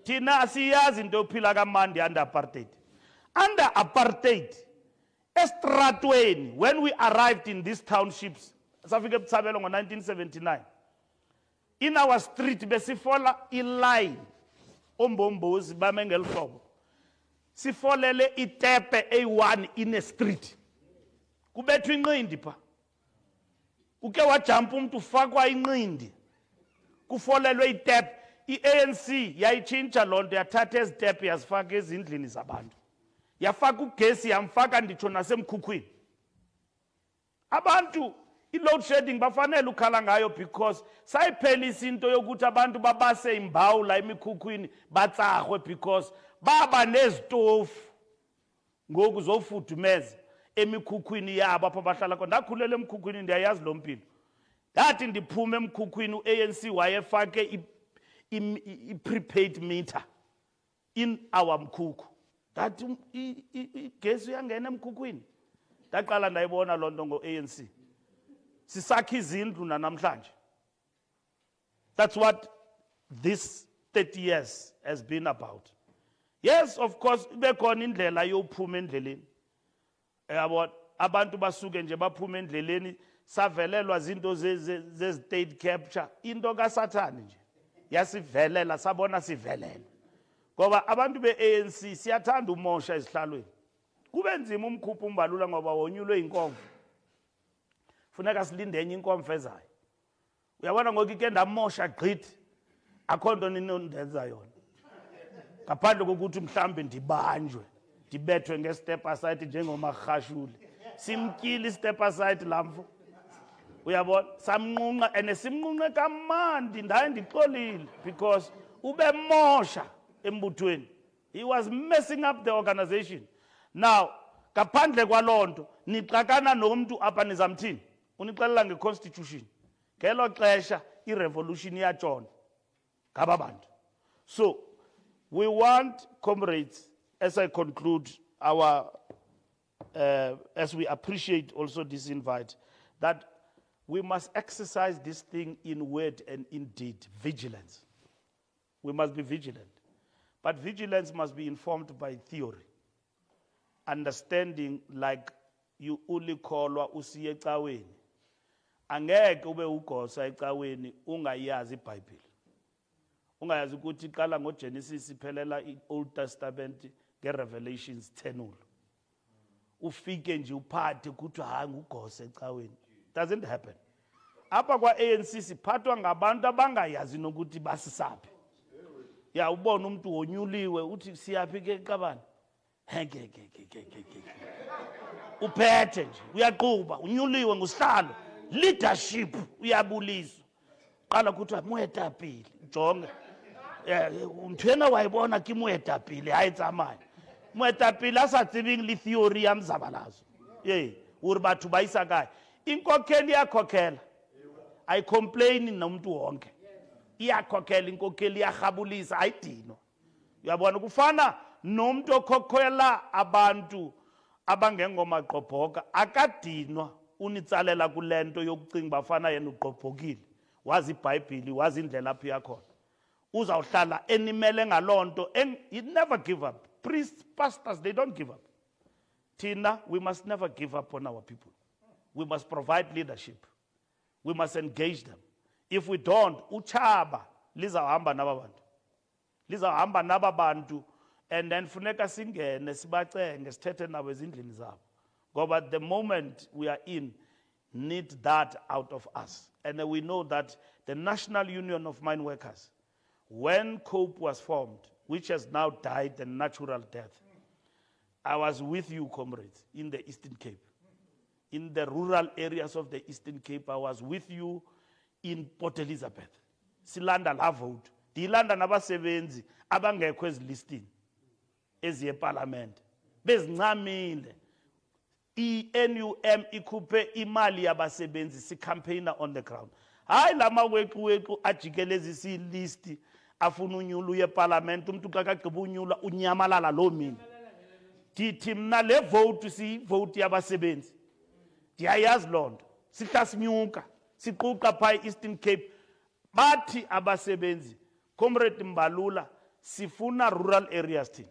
Tina asiyazi into phila kamandi under apartheid. Under apartheid, estratweni, when we arrived in these townships, safika eButshabelo ngo 1979. In our street, besifola iline, ombombozi bamengelhlobo. Sifolele itepe A1 in a street. Kubethwa inqindi pha. Uke wajampa umuntu ufakwa inqindi. Kufolelwe itepe. I-ANC yayichintsha lonto yathatha ezitepe yazifaka ezindlini zabantu. Yafaka ugesi yamfaka nditsho nasemkhukhwini. Abantu i-load shedding bafanele ukhala ngayo because sayiphelisa into yokuthi abantu babase imbawu la emikhukhwini batsahwe because baba nezitofu ngoku zofudumeza emikhukhwini yabo apha bahlala khona. Ndakhulela emikhukhwini ndiyayazi lo mpilo. Ndathi ndiphume emikhukhwini u-ANC wayefake prepaid meter in our mkhukhu. That gesi uyangena emkhukhwini. Ndaqala ndayibona loo nto ngo-ANC. Sisakha izindlu nanamhlanje. That's what this 30 years has been about. Yes, of course, bekhona indlela yophuma endleleni. Yabona abantu basuke nje baphuma endleleni savelelwa zinto ze-state capture, into kaSathane nje. Yasivelela sabona sivelela. Ngoba abantu be-ANC siyathanda umosha ezihlalweni. Kube nzima umkhupha uMbalula ngoba wonyulwe inkomfa. Funeka silinde enye inkomfa ezayo. Uyabona ngoku ike ndamosha gqithi. Akho nto ninondenza yona. Ngaphandle kokuthi mhlambe ndibanjwe, ndibethwe nge-step aside njengoMagashule. Simtyile i-step aside lamfo. Uyabona samnqunqa and simnqunqe kamandi ndaye ndixolile because ube mosha embuthweni. He was messing up the organization. Now ngaphandle kwalonto nixakana nomuntu apha nizamthini unixelela ngeconstitution ngelo xesha irevolution iyatshona ngaba bantu. So we want, comrades, as I conclude our as we appreciate also this invite, that we must exercise this thing in word and in deed, vigilance. We must be vigilant. But vigilance must be informed by theory. Understanding, like you only call usiye ecaweni. Angeke ube ugosa ecaweni ungayazi iBhayibheli. Ungayazi ukuthi iqala ngoGenesis iphelela iOld Testament ngeRevelations 10. Ufike nje uphathe ukuthi hayi ngugosa ecaweni. Doesn't happen. Apha kwa ANC siphathwa ngabantu abangayazi nokuthi basisaphi. Ya ubona umuntu wonyuliwe uthi siyaphi ke eqabani. Uphethe nje uyaqhuba unyuliwe ngusihlalo leadership uyabuliswa. Qala ukuthi muetapile jonge. Umthena wayibona ki muetapile hayi tsamaya. Muetapile asatsibing le theory ya mzabalazo. Uri batho ba isa kae. Inkokheli yakhokhela. I complain nomuntu wonke. Iyakhokhela inkokheli iyagabulisa ayidino. Uyabona kufana nomuntu okhokhela abantu abangengomaqobhoka akadinwa unitsalela kulento yokucinga bafana yena uqobhokile. Wazi iBhayibheli wazi indlela aphi yakhona. Uzawuhlala enimele ngalonto and you never give up. Priests, pastors, they don't give up. Tina, we must never give up on our people. We must provide leadership. We must engage them. If we don't, uchaba lizahamba nababantu. Lizahamba nababantu and then funeka singene sibacenge sithethe nabo ezindlini zabo. Ngoba the moment we are in need that out of us. And we know that the National Union of Mine Workers, when COPE was formed, which has now died a natural death, I was with you, comrades, in the Eastern Cape. In the rural areas of the Eastern Cape, I was with you in Port Elizabeth. Silanda la vote. Dilanda nabasebenzi abangekho ezilistini eziye parliament. Bezincamile. I-NUM ikhuphe imali yabasebenzi si-campaigner on the ground. Hayi lama wequ ajikelezisa ilisti afuna unyulu yeparlament umuntu xa kagqiba unyula unyamalala lo mina. Dithi mna le vote si vote yabasebenzi. Ndiyayazi lonto. Sihla sinyuka siquqa pha Eastern Cape bathi abasebenzi comrade Mbalula sifuna rural areas thina.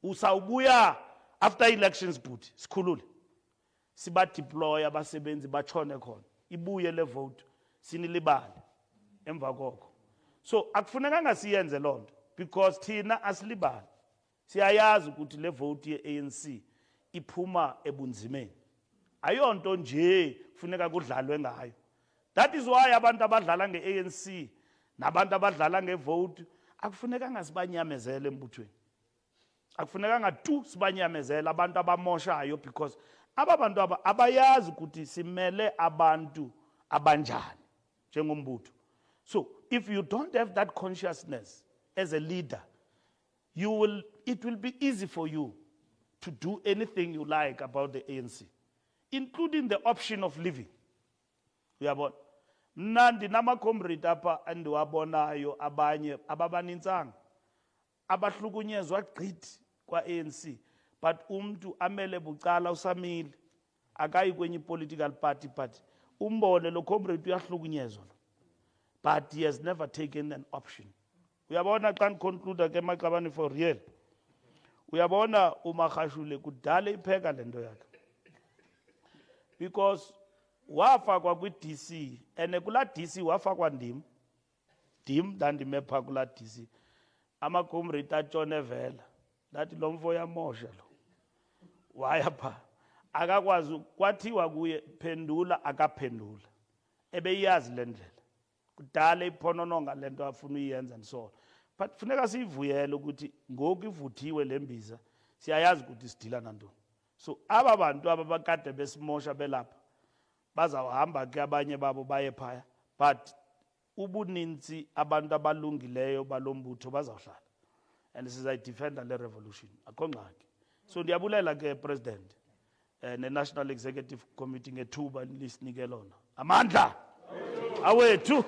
Usawubuya after elections bhuti sikhulule. Siba deploy abasebenzi bachone khona. Ibuye le vote sinilibale emva kokho. So akufunekanga siyenze lonto because thina asilibali. Siyayazi ukuthi le vote ye-ANC iphuma ebunzimeni. Ayonto nje kufuneka kudlalwe ngayo. That is why abantu abadlala nge-ANC nabantu abadlala ngevote akufunekanga sibanyamezele embuthweni. Akufunekanga tu sibanyamezele abantu abamoshayo because ababantu abayazi ukuthi simele abantu abanjani njengombutho. So if you don't have that consciousness as a leader, it will be easy for you to do anything you like about the ANC, including the option of leaving. Mna ndinama-comrade apha endiwabonayo abanye ababanintsanga abahlukunyezwa gqithi kwa-ANC, but umntu amele bucala usamile akayi kwenye political party, but umbone lo comrade uyahlukunyezwa, but he has never taken an option. Uyabona xa ndiconcluda ke Maqabane for real, uyabona uMagashule kudala ipheka lento yakhe, because wafakwa kwi-DC and kula DC wafakwa ndim ndandime phaa kula DC, ama-comrade atshone vela ndathi lo mfo yamosha lo, waya phaa akakwazi, kwathiwa kuye phendula akaphendula, ebeyazi le ndlela kudala iphonononga le nto afuna uyenza and so on. But funeka siyivuyele ukuthi ngoku ivuthiwe le mbiza siyayazi ukuthi sidila nantoni. So aba bantu abakade besimosha belapha bazawuhamba ke abanye babo baye phaya, but ubuninzi abantu abalungileyo balombutho bazawuhlala and sizayidefenda le revolution, akho ngxaki. So ndiyabulela ke President ne-National Executive Committee ngethuba lisinike lona. Amandla awethu.